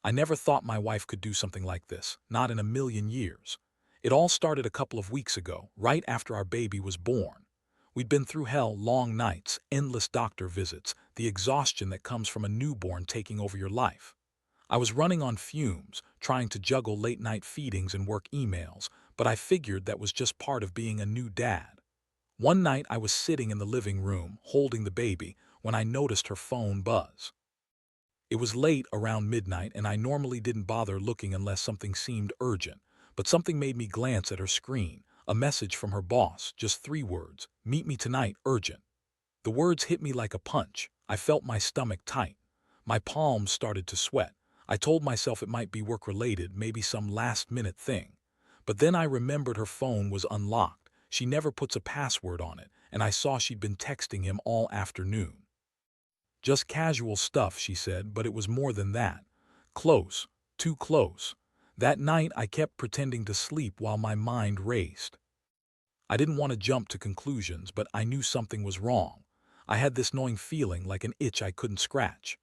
I never thought my wife could do something like this, not in a million years. It all started a couple of weeks ago, right after our baby was born. We'd been through hell, long nights, endless doctor visits, the exhaustion that comes from a newborn taking over your life. I was running on fumes, trying to juggle late-night feedings and work emails, but I figured that was just part of being a new dad. One night I was sitting in the living room, holding the baby, when I noticed her phone buzz. It was late, around midnight, and I normally didn't bother looking unless something seemed urgent, but something made me glance at her screen. A message from her boss, just 3 words: "Meet me tonight, urgent." The words hit me like a punch. I felt my stomach tight. My palms started to sweat. I told myself it might be work-related, maybe some last-minute thing. But then I remembered her phone was unlocked. She never puts a password on it, and I saw she'd been texting him all afternoon. "Just casual stuff," she said, but it was more than that. Close, too close. That night I kept pretending to sleep while my mind raced. I didn't want to jump to conclusions, but I knew something was wrong. I had this gnawing feeling, like an itch I couldn't scratch.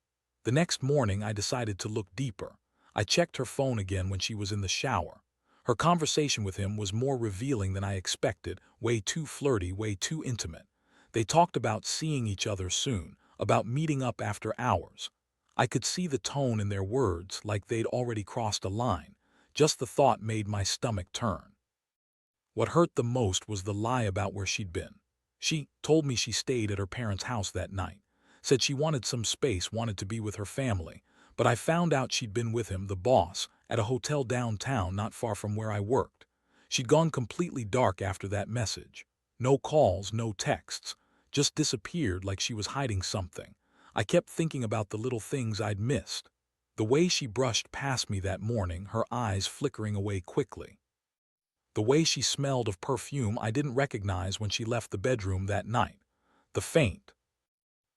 The next morning I decided to look deeper. I checked her phone again when she was in the shower. Her conversation with him was more revealing than I expected, way too flirty, way too intimate. They talked about seeing each other soon, about meeting up after hours. I could see the tone in their words, like they'd already crossed a line. Just the thought made my stomach turn. What hurt the most was the lie about where she'd been. She told me she stayed at her parents' house that night, said she wanted some space, wanted to be with her family, but I found out she'd been with him, the boss, at a hotel downtown not far from where I worked. She'd gone completely dark after that message. No calls, no texts, just disappeared like she was hiding something. I kept thinking about the little things I'd missed. The way she brushed past me that morning, her eyes flickering away quickly. The way she smelled of perfume I didn't recognize when she left the bedroom that night. The faint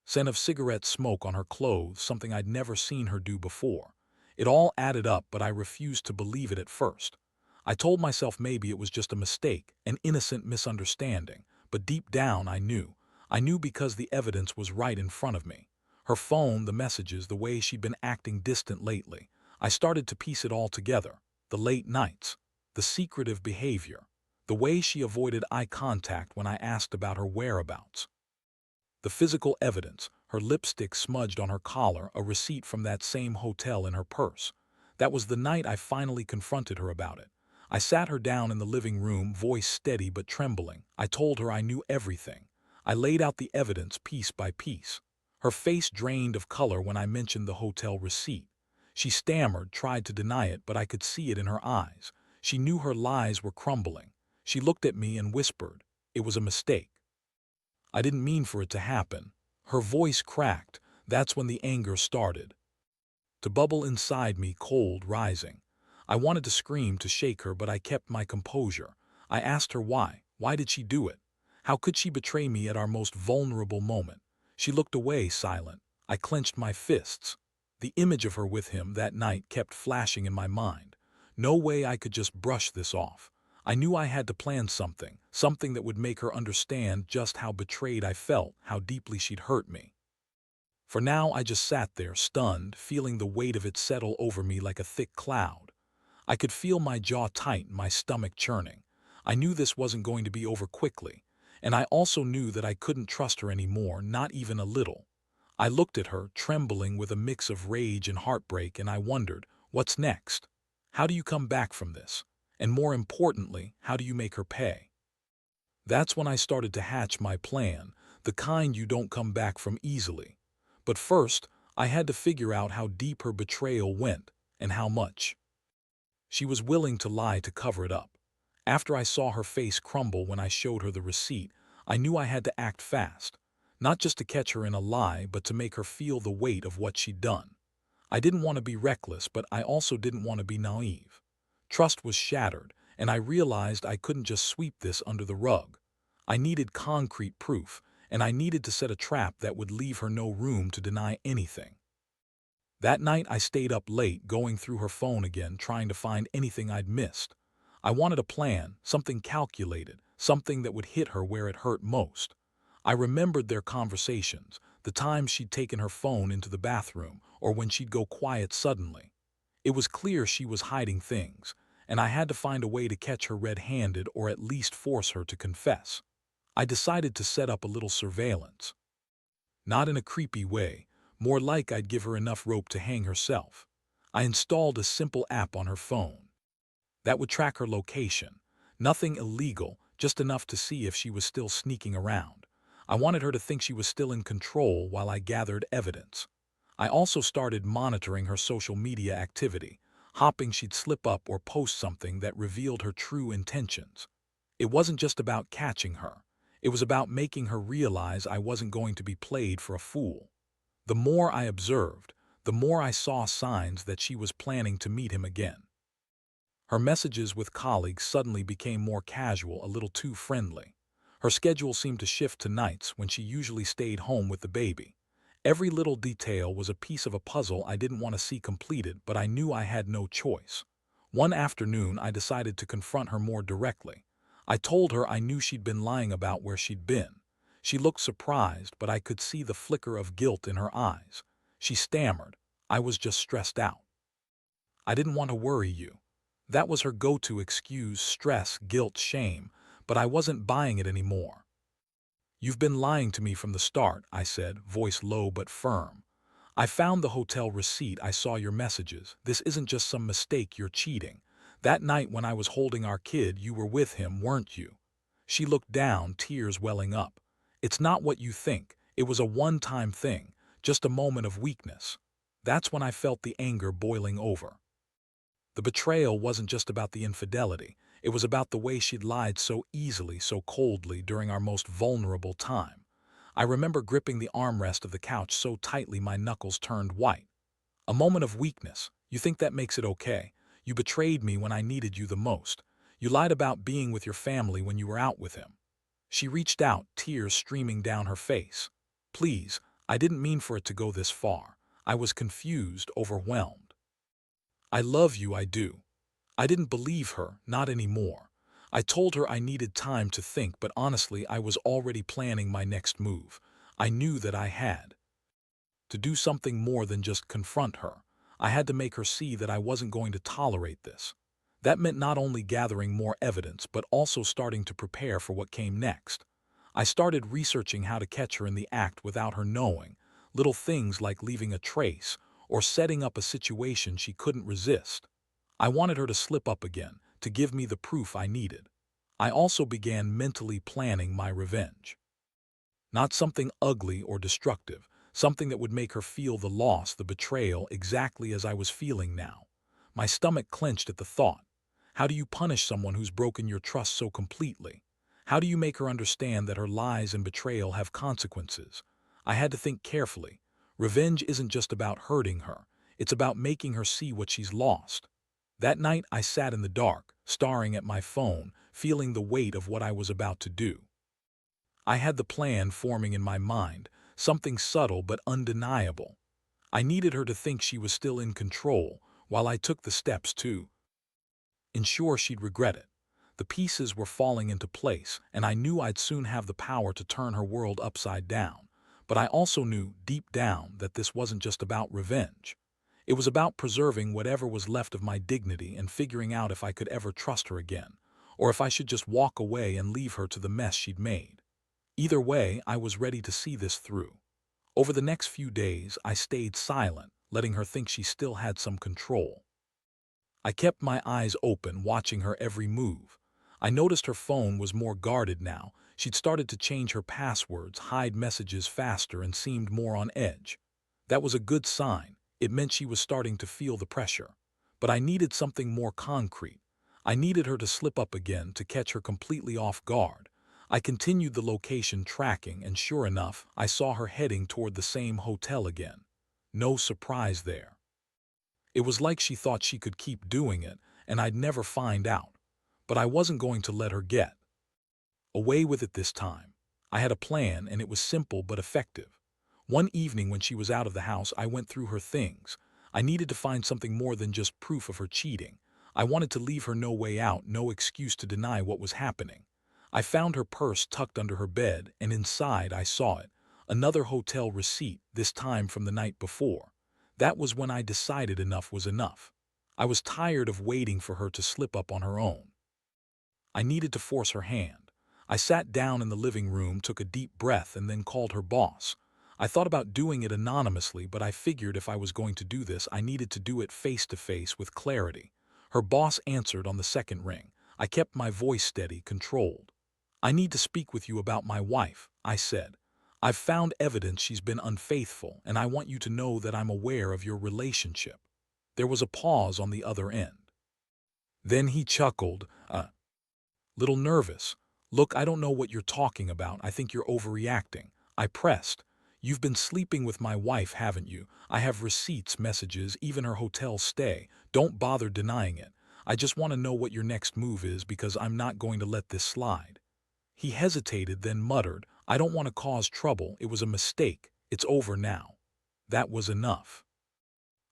scent of cigarette smoke on her clothes, something I'd never seen her do before. It all added up, but I refused to believe it at first. I told myself maybe it was just a mistake, an innocent misunderstanding, but deep down I knew. I knew because the evidence was right in front of me. Her phone, the messages, the way she'd been acting distant lately. I started to piece it all together. The late nights, the secretive behavior, the way she avoided eye contact when I asked about her whereabouts. The physical evidence, her lipstick smudged on her collar, a receipt from that same hotel in her purse. That was the night I finally confronted her about it. I sat her down in the living room, voice steady but trembling. I told her I knew everything. I laid out the evidence piece by piece. Her face drained of color when I mentioned the hotel receipt. She stammered, tried to deny it, but I could see it in her eyes. She knew her lies were crumbling. She looked at me and whispered, "It was a mistake. I didn't mean for it to happen." Her voice cracked. That's when the anger started to bubble inside me, cold, rising. I wanted to scream, to shake her, but I kept my composure. I asked her why. Why did she do it? How could she betray me at our most vulnerable moment? She looked away, silent. I clenched my fists. The image of her with him that night kept flashing in my mind. No way I could just brush this off. I knew I had to plan something, something that would make her understand just how betrayed I felt, how deeply she'd hurt me. For now I just sat there, stunned, feeling the weight of it settle over me like a thick cloud. I could feel my jaw tighten, my stomach churning. I knew this wasn't going to be over quickly, and I also knew that I couldn't trust her anymore, not even a little. I looked at her, trembling with a mix of rage and heartbreak, and I wondered, what's next? How do you come back from this? And more importantly, how do you make her pay? That's when I started to hatch my plan, the kind you don't come back from easily. But first, I had to figure out how deep her betrayal went, and how much she was willing to lie to cover it up. After I saw her face crumble when I showed her the receipt, I knew I had to act fast. Not just to catch her in a lie, but to make her feel the weight of what she'd done. I didn't want to be reckless, but I also didn't want to be naive. Trust was shattered, and I realized I couldn't just sweep this under the rug. I needed concrete proof, and I needed to set a trap that would leave her no room to deny anything. That night I stayed up late, going through her phone again, trying to find anything I'd missed. I wanted a plan, something calculated, something that would hit her where it hurt most. I remembered their conversations, the times she'd taken her phone into the bathroom, or when she'd go quiet suddenly. It was clear she was hiding things, and I had to find a way to catch her red-handed or at least force her to confess. I decided to set up a little surveillance. Not in a creepy way, more like I'd give her enough rope to hang herself. I installed a simple app on her phone that would track her location. Nothing illegal, just enough to see if she was still sneaking around. I wanted her to think she was still in control while I gathered evidence. I also started monitoring her social media activity, hoping she'd slip up or post something that revealed her true intentions. It wasn't just about catching her. It was about making her realize I wasn't going to be played for a fool. The more I observed, the more I saw signs that she was planning to meet him again. Her messages with colleagues suddenly became more casual, a little too friendly. Her schedule seemed to shift to nights when she usually stayed home with the baby. Every little detail was a piece of a puzzle I didn't want to see completed, but I knew I had no choice. One afternoon, I decided to confront her more directly. I told her I knew she'd been lying about where she'd been. She looked surprised, but I could see the flicker of guilt in her eyes. She stammered, "I was just stressed out. I didn't want to worry you." That was her go-to excuse: stress, guilt, shame, but I wasn't buying it anymore. "You've been lying to me from the start," I said, voice low but firm. "I found the hotel receipt, I saw your messages. This isn't just some mistake, you're cheating. That night when I was holding our kid, you were with him, weren't you?" She looked down, tears welling up. "It's not what you think. It was a one-time thing, just a moment of weakness." That's when I felt the anger boiling over. The betrayal wasn't just about the infidelity. It was about the way she'd lied so easily, so coldly during our most vulnerable time. I remember gripping the armrest of the couch so tightly my knuckles turned white. "A moment of weakness. You think that makes it okay? You betrayed me when I needed you the most. You lied about being with your family when you were out with him." She reached out, tears streaming down her face. "Please, I didn't mean for it to go this far." I was confused, overwhelmed. "I love you, I do." I didn't believe her, not anymore. I told her I needed time to think, but honestly, I was already planning my next move. I knew that I had to do something more than just confront her. I had to make her see that I wasn't going to tolerate this. That meant not only gathering more evidence, but also starting to prepare for what came next. I started researching how to catch her in the act without her knowing, little things like leaving a trace or setting up a situation she couldn't resist. I wanted her to slip up again, to give me the proof I needed. I also began mentally planning my revenge. Not something ugly or destructive, something that would make her feel the loss, the betrayal, exactly as I was feeling now. My stomach clenched at the thought. How do you punish someone who's broken your trust so completely? How do you make her understand that her lies and betrayal have consequences? I had to think carefully. Revenge isn't just about hurting her. It's about making her see what she's lost. That night, I sat in the dark, staring at my phone, feeling the weight of what I was about to do. I had the plan forming in my mind, something subtle but undeniable. I needed her to think she was still in control, while I took the steps to ensure she'd regret it. The pieces were falling into place, and I knew I'd soon have the power to turn her world upside down. But I also knew, deep down, that this wasn't just about revenge. It was about preserving whatever was left of my dignity and figuring out if I could ever trust her again, or if I should just walk away and leave her to the mess she'd made. Either way, I was ready to see this through. Over the next few days, I stayed silent, letting her think she still had some control. I kept my eyes open, watching her every move. I noticed her phone was more guarded now. She'd started to change her passwords, hide messages faster, and seemed more on edge. That was a good sign. It meant she was starting to feel the pressure. But I needed something more concrete. I needed her to slip up again, to catch her completely off guard. I continued the location tracking, and sure enough, I saw her heading toward the same hotel again. No surprise there. It was like she thought she could keep doing it, and I'd never find out. But I wasn't going to let her get away with it this time. I had a plan, and it was simple but effective. One evening when she was out of the house, I went through her things. I needed to find something more than just proof of her cheating. I wanted to leave her no way out, no excuse to deny what was happening. I found her purse tucked under her bed, and inside I saw it. Another hotel receipt, this time from the night before. That was when I decided enough was enough. I was tired of waiting for her to slip up on her own. I needed to force her hand. I sat down in the living room, took a deep breath, and then called her boss. I thought about doing it anonymously, but I figured if I was going to do this, I needed to do it face to face with clarity. Her boss answered on the second ring. I kept my voice steady, controlled. "I need to speak with you about my wife," I said. "I've found evidence she's been unfaithful, and I want you to know that I'm aware of your relationship." There was a pause on the other end. Then he chuckled, little nervous. "Look, I don't know what you're talking about. I think you're overreacting." I pressed. "You've been sleeping with my wife, haven't you? I have receipts, messages, even her hotel stay. Don't bother denying it. I just want to know what your next move is because I'm not going to let this slide." He hesitated, then muttered, "I don't want to cause trouble. It was a mistake. It's over now." That was enough.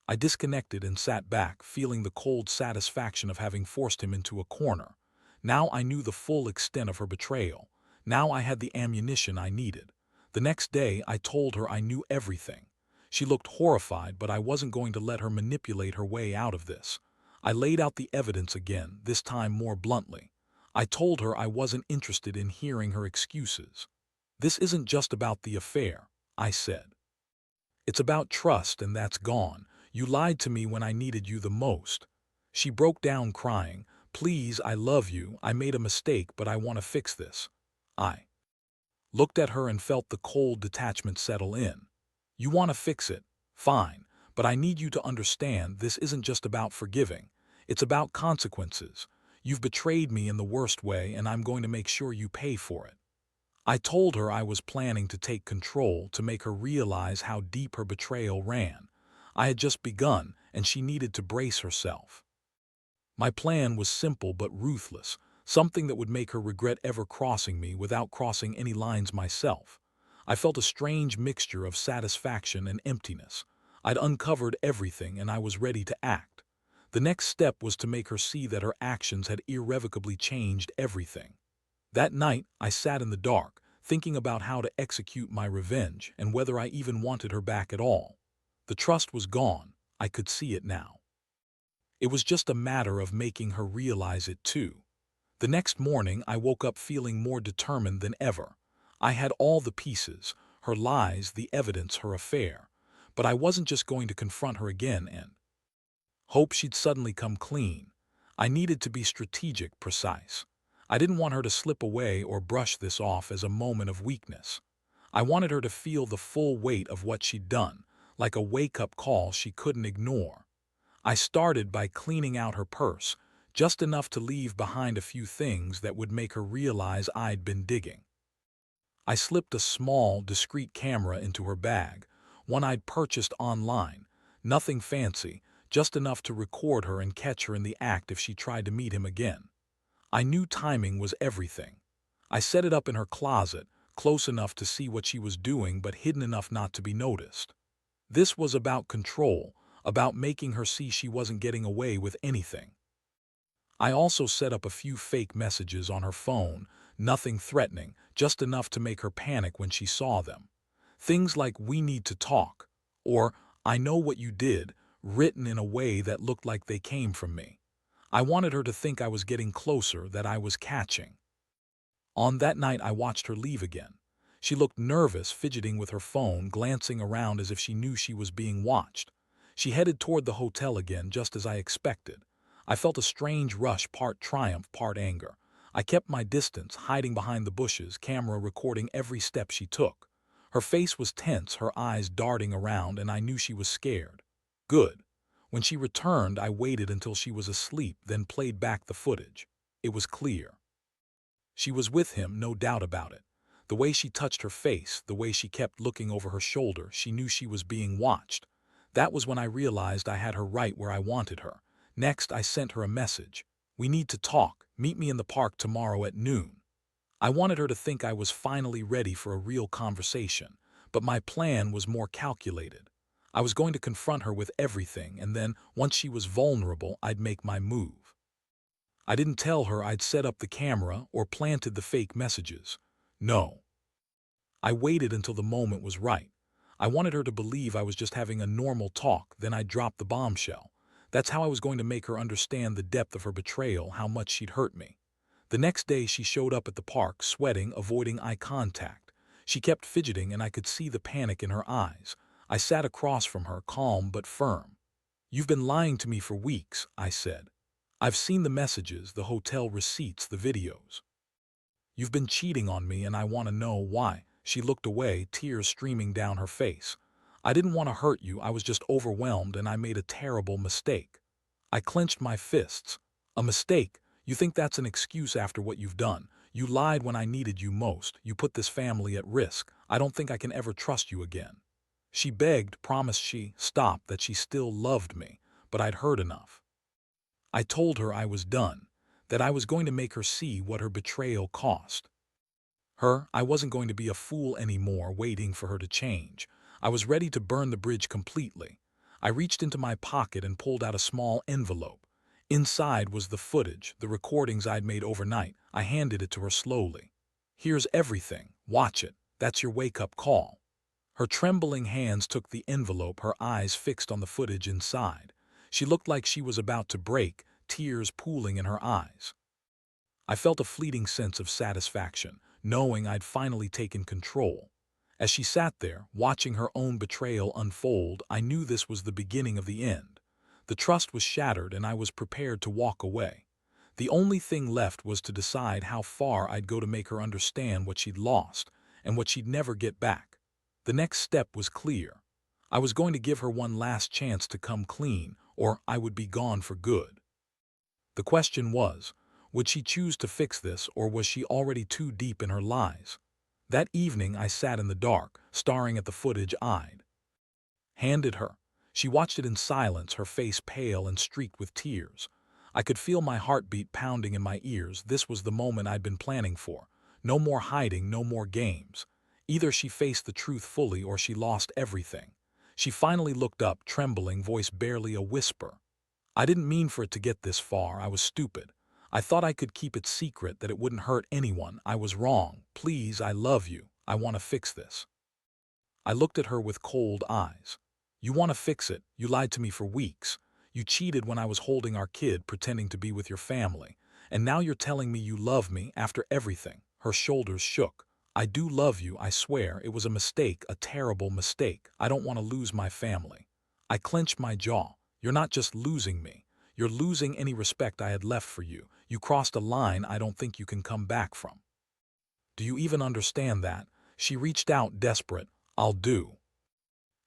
I disconnected and sat back, feeling the cold satisfaction of having forced him into a corner. Now I knew the full extent of her betrayal. Now I had the ammunition I needed. The next day, I told her I knew everything. She looked horrified, but I wasn't going to let her manipulate her way out of this. I laid out the evidence again, this time more bluntly. I told her I wasn't interested in hearing her excuses. "This isn't just about the affair," I said. "It's about trust, and that's gone. You lied to me when I needed you the most." She broke down crying. "Please, I love you. I made a mistake, but I want to fix this." I looked at her and felt the cold detachment settle in. "You want to fix it? Fine. But I need you to understand this isn't just about forgiving. It's about consequences. You've betrayed me in the worst way, and I'm going to make sure you pay for it." I told her I was planning to take control, to make her realize how deep her betrayal ran. I had just begun, and she needed to brace herself. My plan was simple but ruthless, something that would make her regret ever crossing me without crossing any lines myself. I felt a strange mixture of satisfaction and emptiness. I'd uncovered everything, and I was ready to act. The next step was to make her see that her actions had irrevocably changed everything. That night, I sat in the dark, thinking about how to execute my revenge and whether I even wanted her back at all. The trust was gone. I could see it now. It was just a matter of making her realize it too. The next morning, I woke up feeling more determined than ever. I had all the pieces, her lies, the evidence, her affair. But I wasn't just going to confront her again and hope she'd suddenly come clean. I needed to be strategic, precise. I didn't want her to slip away or brush this off as a moment of weakness. I wanted her to feel the full weight of what she'd done, like a wake-up call she couldn't ignore. I started by cleaning out her purse, just enough to leave behind a few things that would make her realize I'd been digging. I slipped a small, discreet camera into her bag, one I'd purchased online. Nothing fancy, just enough to record her and catch her in the act if she tried to meet him again. I knew timing was everything. I set it up in her closet, close enough to see what she was doing but hidden enough not to be noticed. This was about control, about making her see she wasn't getting away with anything. I also set up a few fake messages on her phone, nothing threatening, just enough to make her panic when she saw them. Things like "we need to talk," or "I know what you did," written in a way that looked like they came from me. I wanted her to think I was getting closer, that I was catching. On that night, I watched her leave again. She looked nervous, fidgeting with her phone, glancing around as if she knew she was being watched. She headed toward the hotel again, just as I expected. I felt a strange rush, part triumph, part anger. I kept my distance, hiding behind the bushes, camera recording every step she took. Her face was tense, her eyes darting around, and I knew she was scared. Good. When she returned, I waited until she was asleep, then played back the footage. It was clear. She was with him, no doubt about it. The way she touched her face, the way she kept looking over her shoulder, she knew she was being watched. That was when I realized I had her right where I wanted her. Next, I sent her a message. "We need to talk. Meet me in the park tomorrow at noon." I wanted her to think I was finally ready for a real conversation, but my plan was more calculated. I was going to confront her with everything, and then, once she was vulnerable, I'd make my move. I didn't tell her I'd set up the camera or planted the fake messages. No. I waited until the moment was right. I wanted her to believe I was just having a normal talk, then I'd drop the bombshell. That's how I was going to make her understand the depth of her betrayal, how much she'd hurt me. The next day she showed up at the park, sweating, avoiding eye contact. She kept fidgeting and I could see the panic in her eyes. I sat across from her, calm but firm. "You've been lying to me for weeks," I said. "I've seen the messages, the hotel receipts, the videos. You've been cheating on me and I want to know why." She looked away, tears streaming down her face. "I didn't want to hurt you, I was just overwhelmed and I made a terrible mistake." I clenched my fists. "A mistake? You think that's an excuse after what you've done? You lied when I needed you most. You put this family at risk. I don't think I can ever trust you again." She begged, promised she stopped, that she still loved me, but I'd heard enough. I told her I was done, that I was going to make her see what her betrayal cost. I wasn't going to be a fool anymore waiting for her to change. I was ready to burn the bridge completely. I reached into my pocket and pulled out a small envelope. Inside was the footage, the recordings I'd made overnight. I handed it to her slowly. "Here's everything. Watch it. That's your wake-up call." Her trembling hands took the envelope, her eyes fixed on the footage inside. She looked like she was about to break, tears pooling in her eyes. I felt a fleeting sense of satisfaction, knowing I'd finally taken control. As she sat there, watching her own betrayal unfold, I knew this was the beginning of the end. The trust was shattered and I was prepared to walk away. The only thing left was to decide how far I'd go to make her understand what she'd lost and what she'd never get back. The next step was clear. I was going to give her one last chance to come clean, or I would be gone for good. The question was, would she choose to fix this, or was she already too deep in her lies? That evening I sat in the dark, staring at the footage I'd handed her. She watched it in silence, her face pale and streaked with tears. I could feel my heartbeat pounding in my ears. This was the moment I'd been planning for. No more hiding, no more games. Either she faced the truth fully or she lost everything. She finally looked up, trembling, voice barely a whisper. "I didn't mean for it to get this far. I was stupid. I thought I could keep it secret, that it wouldn't hurt anyone. I was wrong. Please, I love you. I want to fix this." I looked at her with cold eyes. "You want to fix it? You lied to me for weeks. You cheated when I was holding our kid, pretending to be with your family. And now you're telling me you love me after everything." Her shoulders shook. "I do love you, I swear. It was a mistake, a terrible mistake. I don't want to lose my family." I clenched my jaw. "You're not just losing me. You're losing any respect I had left for you. You crossed a line I don't think you can come back from. Do you even understand that?" She reached out, desperate. "I'll do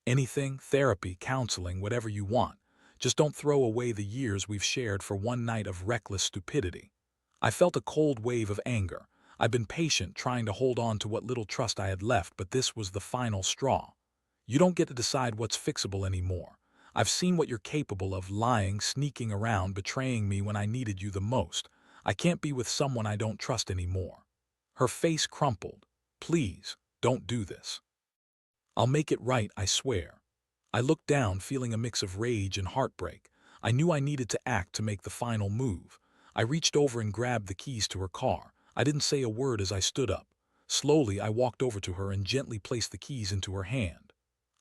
anything, therapy, counseling, whatever you want. Just don't throw away the years we've shared for one night of reckless stupidity." I felt a cold wave of anger. I'd been patient, trying to hold on to what little trust I had left, but this was the final straw. "You don't get to decide what's fixable anymore. I've seen what you're capable of, lying, sneaking around, betraying me when I needed you the most. I can't be with someone I don't trust anymore." Her face crumpled. "Please, don't do this. I'll make it right, I swear." I looked down, feeling a mix of rage and heartbreak. I knew I needed to act to make the final move. I reached over and grabbed the keys to her car. I didn't say a word as I stood up. Slowly, I walked over to her and gently placed the keys into her hand.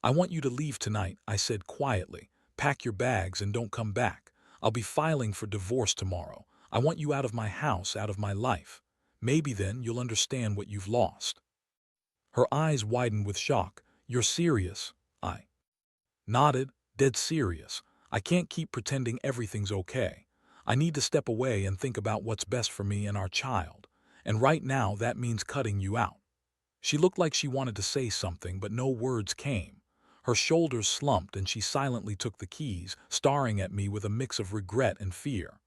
"I want you to leave tonight," I said quietly. "Pack your bags and don't come back. I'll be filing for divorce tomorrow. I want you out of my house, out of my life. Maybe then you'll understand what you've lost." Her eyes widened with shock. "You're serious?" I nodded, dead serious. "I can't keep pretending everything's okay. I need to step away and think about what's best for me and our child. And right now that means cutting you out." She looked like she wanted to say something, but no words came. Her shoulders slumped and she silently took the keys, staring at me with a mix of regret and fear.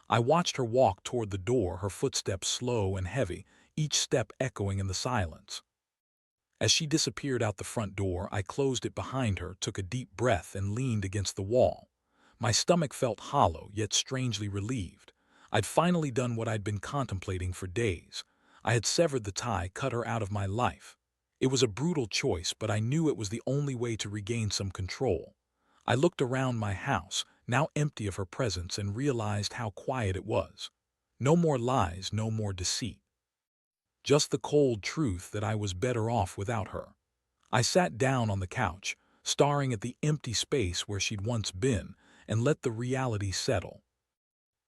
I watched her walk toward the door, her footsteps slow and heavy, each step echoing in the silence. As she disappeared out the front door, I closed it behind her, took a deep breath, and leaned against the wall. My stomach felt hollow, yet strangely relieved. I'd finally done what I'd been contemplating for days. I had severed the tie, cut her out of my life. It was a brutal choice, but I knew it was the only way to regain some control. I looked around my house, now empty of her presence, and realized how quiet it was. No more lies, no more deceit. Just the cold truth that I was better off without her. I sat down on the couch, staring at the empty space where she'd once been, and let the reality settle.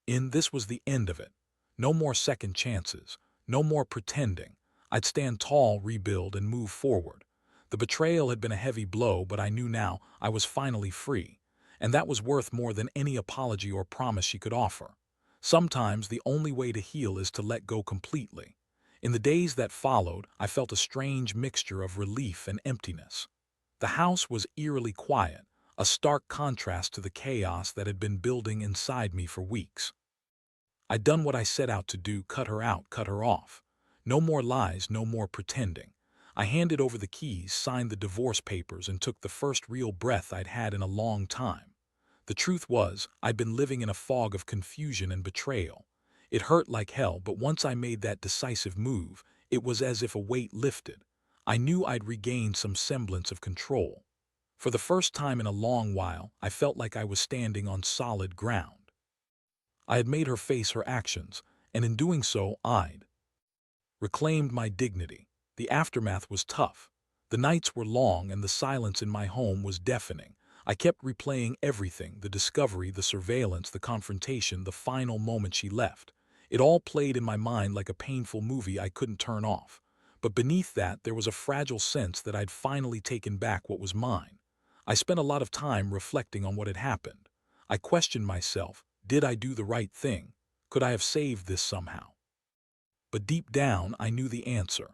This was the end of it. No more second chances. No more pretending. I'd stand tall, rebuild, and move forward. The betrayal had been a heavy blow, but I knew now I was finally free. And that was worth more than any apology or promise she could offer. Sometimes the only way to heal is to let go completely. In the days that followed, I felt a strange mixture of relief and emptiness. The house was eerily quiet, a stark contrast to the chaos that had been building inside me for weeks. I'd done what I set out to do, cut her out, cut her off. No more lies, no more pretending. I handed over the keys, signed the divorce papers, and took the first real breath I'd had in a long time. The truth was, I'd been living in a fog of confusion and betrayal. It hurt like hell, but once I made that decisive move, it was as if a weight lifted. I knew I'd regained some semblance of control. For the first time in a long while, I felt like I was standing on solid ground. I had made her face her actions, and in doing so, I'd reclaimed my dignity. The aftermath was tough. The nights were long, and the silence in my home was deafening. I kept replaying everything: the discovery, the surveillance, the confrontation, the final moment she left. It all played in my mind like a painful movie I couldn't turn off. But beneath that, there was a fragile sense that I'd finally taken back what was mine. I spent a lot of time reflecting on what had happened. I questioned myself. Did I do the right thing? Could I have saved this somehow? But deep down, I knew the answer.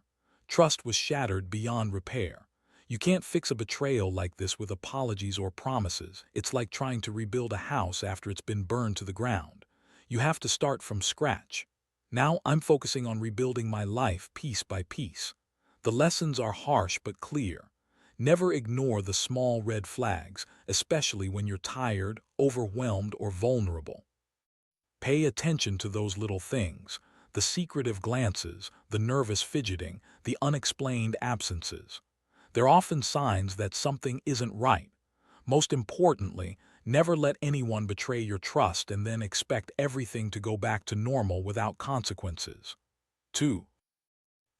Trust was shattered beyond repair. You can't fix a betrayal like this with apologies or promises. It's like trying to rebuild a house after it's been burned to the ground. You have to start from scratch. Now I'm focusing on rebuilding my life piece by piece. The lessons are harsh but clear. Never ignore the small red flags, especially when you're tired, overwhelmed, or vulnerable. Pay attention to those little things: the secretive glances, the nervous fidgeting, the unexplained absences. They're often signs that something isn't right. Most importantly, never let anyone betray your trust and then expect everything to go back to normal without consequences. 2.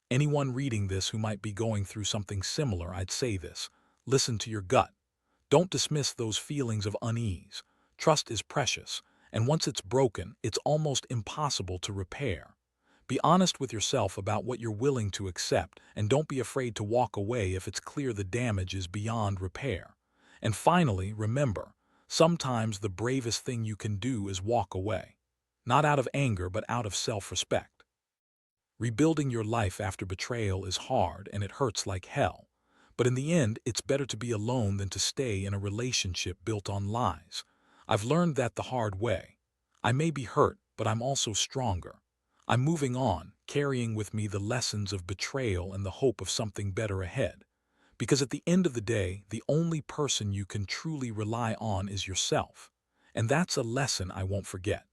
Anyone reading this who might be going through something similar, I'd say this: listen to your gut. Don't dismiss those feelings of unease. Trust is precious, and once it's broken, it's almost impossible to repair. Be honest with yourself about what you're willing to accept, and don't be afraid to walk away if it's clear the damage is beyond repair. And finally, remember, sometimes the bravest thing you can do is walk away. Not out of anger, but out of self-respect. Rebuilding your life after betrayal is hard and it hurts like hell. But in the end, it's better to be alone than to stay in a relationship built on lies. I've learned that the hard way. I may be hurt, but I'm also stronger. I'm moving on, carrying with me the lessons of betrayal and the hope of something better ahead. Because at the end of the day, the only person you can truly rely on is yourself. And that's a lesson I won't forget.